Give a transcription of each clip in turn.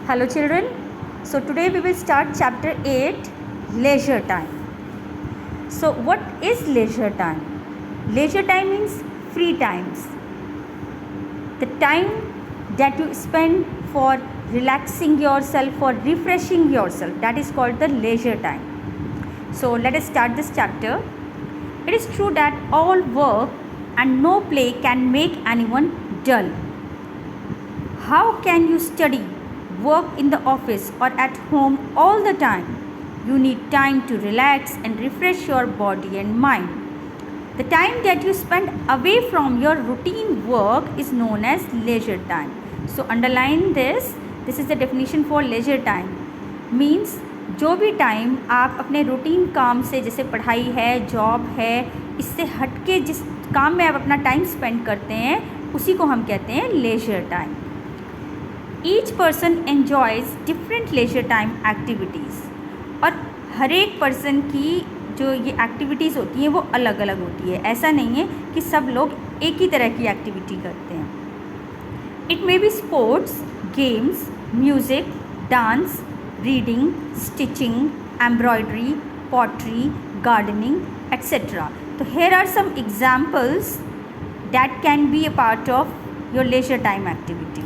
Hello children. So today we will start chapter 8, leisure time. So what is leisure time? Leisure time means free times. The time that you spend for relaxing yourself, for refreshing yourself, that is called the leisure time. So let us start this chapter. It is true that all work and no play can make anyone dull. How can you study, work in the office or at home all the time? You need time to relax and refresh your body and mind. The time that you spend away from your routine work is known as leisure time. So underline this. This is the definition for leisure time. Means जो भी time आप अपने routine काम से, जैसे पढ़ाई है, job है, इससे हटके जिस काम में आप अपना टाइम स्पेंड करते हैं उसी को हम कहते हैं leisure time. Each person enjoys different leisure time activities. और हर एक पर्सन की जो ये एक्टिविटीज़ होती हैं वो अलग अलग होती है. ऐसा नहीं है कि सब लोग एक ही तरह की एक्टिविटी करते हैं. It may be sports, games, music, dance, reading, stitching, embroidery, pottery, gardening, etc. So here are some examples that can be a part of your leisure time activity.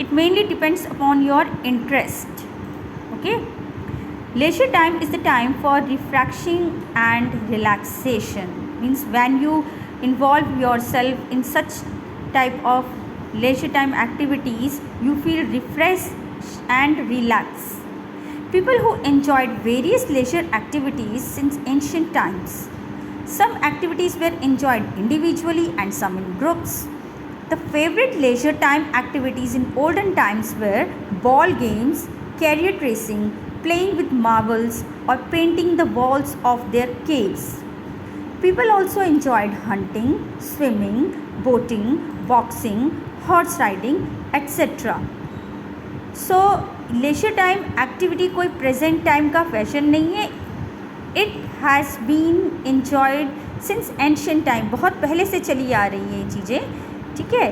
It mainly depends upon your interest. Okay, leisure time is the time for refreshing and relaxation. Means when you involve yourself in such type of leisure time activities, you feel refreshed and relax. People who enjoyed various leisure activities since ancient times. Some activities were enjoyed individually and some in groups. The favorite leisure time activities in olden times were ball games, chariot racing, playing with marbles, or painting the walls of their caves. People also enjoyed hunting, swimming, boating, boxing, horse riding, etc. So leisure time activity कोई present time का fashion नहीं है. It has been enjoyed since ancient time. बहुत पहले से चली आ रही हैं ये चीज़ें. ठीक है,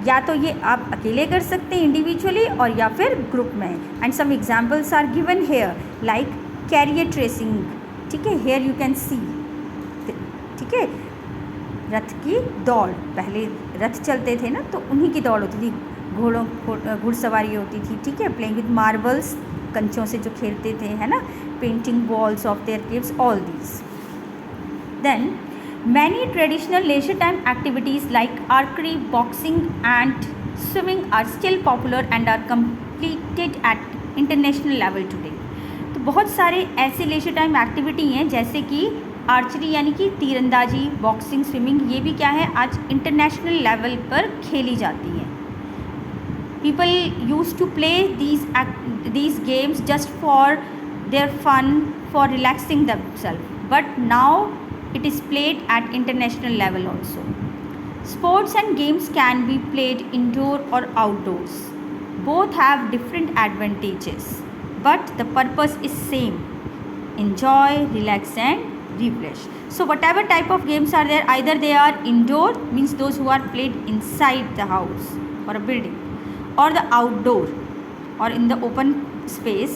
या तो ये आप अकेले कर सकते हैं इंडिविजुअली और या फिर ग्रुप में. And some examples are given here like career tracing. ठीक है, हेयर यू कैन सी. ठीक है, रथ की दौड़. पहले रथ चलते थे ना, तो उन्हीं की दौड़ होती थी. घुड़सवारी होती थी. ठीक है, प्लेइंग विद मार्बल्स, कंचों से जो खेलते थे, है ना, painting walls of their caves, all these. Then many traditional leisure time activities like archery, boxing and swimming are still popular and are completed at international level today. तो बहुत सारे ऐसे लेजर टाइम एक्टिविटी हैं जैसे कि archery यानी कि तीरंदाजी, बॉक्सिंग, स्विमिंग, ये भी क्या है, आज इंटरनेशनल लेवल पर खेली जाती है. People used to play these games just for their fun, for relaxing themselves, but now it is played at international level also. Sports and games can be played indoor or outdoors. Both have different advantages, but the purpose is same: enjoy, relax and refresh. So whatever type of games are there, either they are indoor, means those who are played inside the house or a building, or the outdoor or in the open space,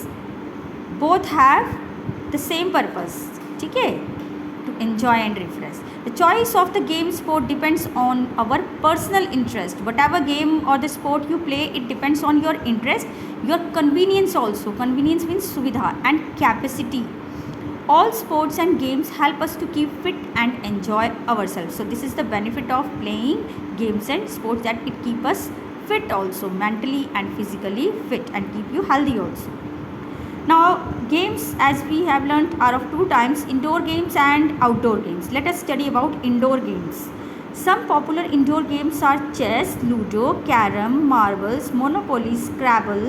both have the same purpose. ठीक है, to enjoy and refresh. The choice of the game sport depends on our personal interest. Whatever game or the sport you play, it depends on your interest, your convenience also. Convenience means suvidha and capacity. All sports and games help us to keep fit and enjoy ourselves. So this is the benefit of playing games and sports, that it keep us fit also, mentally and physically fit, and keep you healthy also. Now games, as we have learnt, are of two types: indoor games and outdoor games. Let us study about indoor games. Some popular indoor games are chess, ludo, carom, marbles, monopoly, scrabble,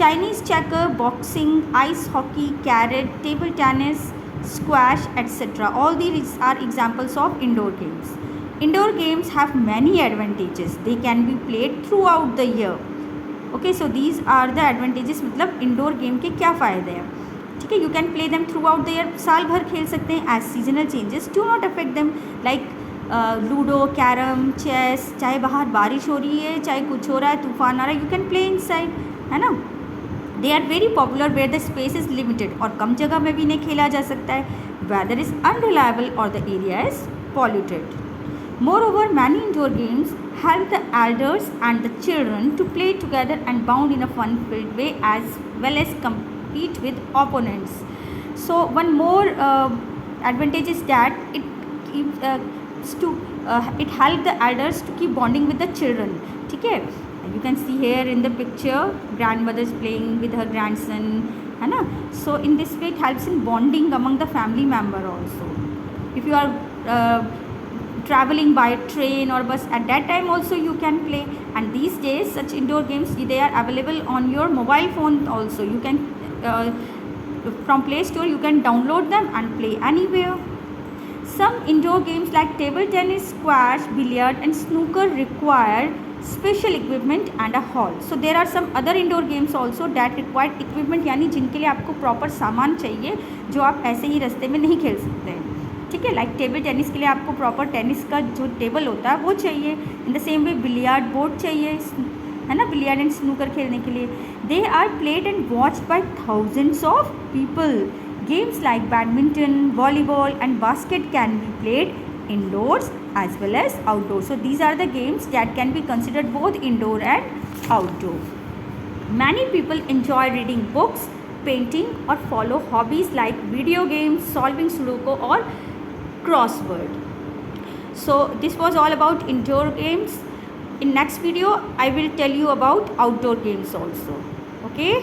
Chinese checker, boxing, ice hockey, carrot, table tennis, squash, etc. All these are examples of indoor games. Indoor games have many advantages. They can be played throughout the year. Okay, so these are the advantages. मतलब indoor game के क्या फ़ायदे हैं. ठीक है, you can play them throughout the year. साल भर खेल सकते हैं. As seasonal changes do not affect them, like ludo, carrom, chess. चाहे बाहर बारिश हो रही है, चाहे कुछ हो रहा है, तूफान आ रहा है, you can play inside. है ना. They are very popular where the space is limited, और कम जगह में भी इन्हें खेला जा सकता है. वेदर इज़ अनरिलायबल और the area is polluted. Moreover, many indoor games help the elders and the children to play together and bond in a fun-filled way, as well as compete with opponents. So one more advantage is that it keeps it helps the elders to keep bonding with the children. ठीक है, you can see here in the picture grandmother is playing with her grandson, है ना. So in this way it helps in bonding among the family member also. If you are traveling by train or bus, at that time also you can play. And these days such indoor games, they are available on your mobile phone also. You can from Play Store you can download them and play anywhere. Some indoor games like table tennis, squash, billiard and snooker require special equipment and a hall. So there are some other indoor games also that require equipment, यानी जिनके लिए आपको proper सामान चाहिए जो आप ऐसे ही रास्ते में नहीं खेल सकते हैं. ठीक है, लाइक टेबल टेनिस के लिए आपको प्रॉपर टेनिस का जो टेबल होता है वो चाहिए. In the same way billiard board चाहिए, है ना, बिलियार्ड एंड स्नूकर खेलने के लिए. They are played and watched by thousands of people. Games like badminton, volleyball and basket can be played indoors as well as outdoors. So these are the games that can be considered both indoor and outdoor. Many people enjoy reading books, painting or follow hobbies like video games, solving Sudoku or crossword. So this was all about indoor games. In next video I will tell you about outdoor games also. Okay.